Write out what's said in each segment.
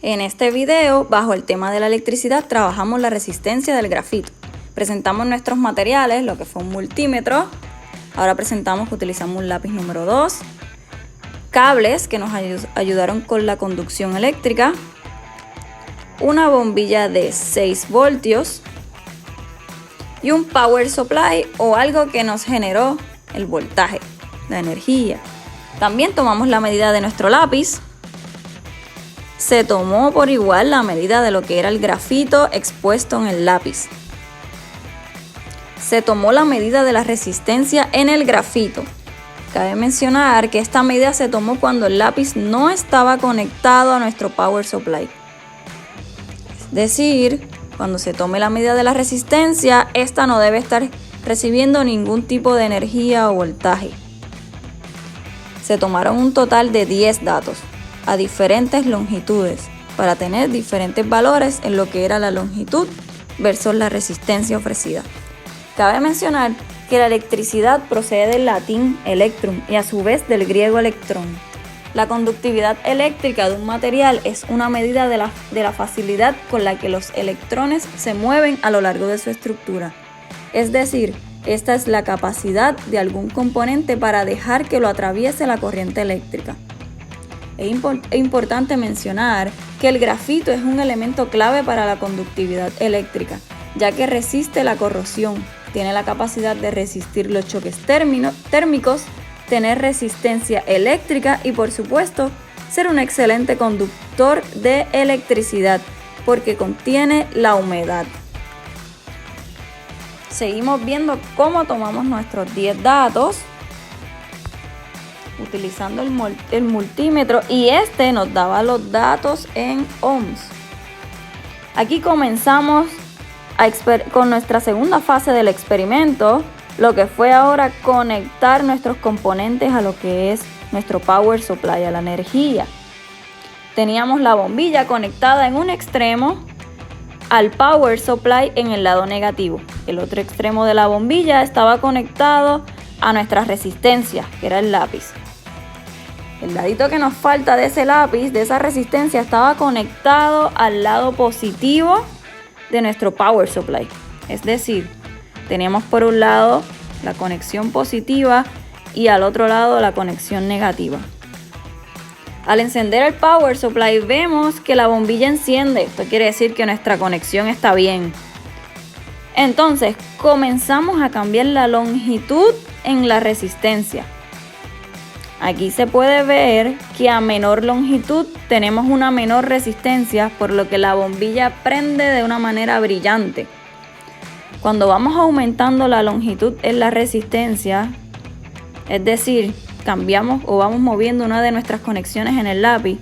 En este video, bajo el tema de la electricidad, trabajamos la resistencia del grafito. Presentamos nuestros materiales, lo que fue un multímetro. Ahora presentamos que utilizamos un lápiz número 2, cables que nos ayudaron con la conducción eléctrica, una bombilla de 6 voltios y un power supply o algo que nos generó el voltaje, la energía. También tomamos la medida de nuestro lápiz. Se tomó por igual la medida de lo que era el grafito expuesto en el lápiz. Se tomó la medida de la resistencia en el grafito. Cabe mencionar que esta medida se tomó cuando el lápiz no estaba conectado a nuestro power supply. Es decir, cuando se tome la medida de la resistencia, esta no debe estar recibiendo ningún tipo de energía o voltaje. Se tomaron un total de 10 datos a diferentes longitudes para tener diferentes valores en lo que era la longitud versus la resistencia ofrecida. Cabe mencionar que la electricidad procede del latín electrum y a su vez del griego electrón. La conductividad eléctrica de un material es una medida de la facilidad con la que los electrones se mueven a lo largo de su estructura. Es decir, esta es la capacidad de algún componente para dejar que lo atraviese la corriente eléctrica. Es importante mencionar que el grafito es un elemento clave para la conductividad eléctrica, ya que resiste la corrosión, tiene la capacidad de resistir los choques térmicos, tener resistencia eléctrica y, por supuesto, ser un excelente conductor de electricidad, porque contiene la humedad. Seguimos viendo cómo tomamos nuestros 10 datos utilizando el multímetro, y este nos daba los datos en ohms. Aquí comenzamos con nuestra segunda fase del experimento, lo que fue ahora conectar nuestros componentes a lo que es nuestro power supply, a la energía. Teníamos la bombilla conectada en un extremo al power supply en el lado negativo. El otro extremo de la bombilla estaba conectado a nuestra resistencia, que era el lápiz. El ladito que nos falta de ese lápiz, de esa resistencia, estaba conectado al lado positivo de nuestro power supply. Es decir, teníamos por un lado la conexión positiva y al otro lado la conexión negativa. Al encender el power supply vemos que la bombilla enciende. Esto quiere decir que nuestra conexión está bien. Entonces comenzamos a cambiar la longitud en la resistencia. Aquí se puede ver que a menor longitud tenemos una menor resistencia, por lo que la bombilla prende de una manera brillante. Cuando vamos aumentando la longitud en la resistencia, es decir, cambiamos o vamos moviendo una de nuestras conexiones en el lápiz,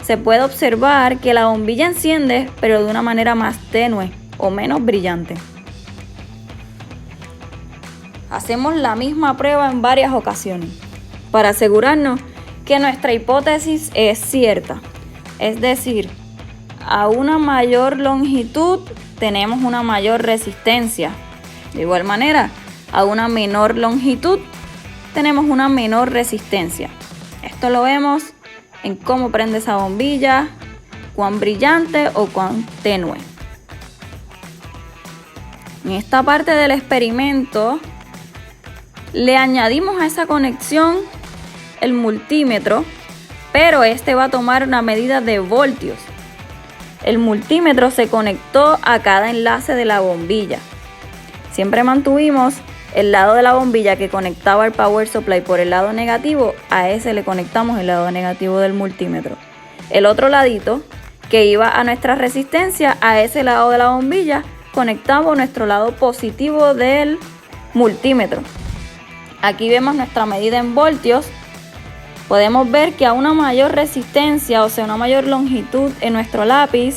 se puede observar que la bombilla enciende, pero de una manera más tenue o menos brillante. Hacemos la misma prueba en varias ocasiones para asegurarnos que nuestra hipótesis es cierta. Es decir, a una mayor longitud tenemos una mayor resistencia. De igual manera, a una menor longitud tenemos una menor resistencia. Esto lo vemos en cómo prende esa bombilla, cuán brillante o cuán tenue. En esta parte del experimento le añadimos a esa conexión el multímetro, pero este va a tomar una medida de voltios. El multímetro se conectó a cada enlace de la bombilla. Siempre mantuvimos el lado de la bombilla que conectaba al power supply por el lado negativo, a ese le conectamos el lado negativo del multímetro. El otro ladito que iba a nuestra resistencia, a ese lado de la bombilla conectamos nuestro lado positivo del multímetro. Aquí vemos nuestra medida en voltios. Podemos ver que a una mayor resistencia, o sea, una mayor longitud en nuestro lápiz,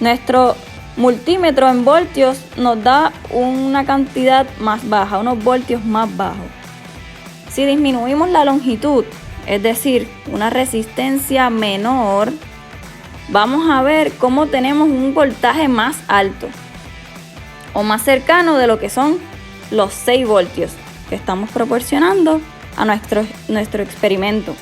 nuestro multímetro en voltios nos da una cantidad más baja, unos voltios más bajos. Si disminuimos la longitud, es decir, una resistencia menor, vamos a ver cómo tenemos un voltaje más alto o más cercano de lo que son los 6 voltios que estamos proporcionando a nuestro experimento.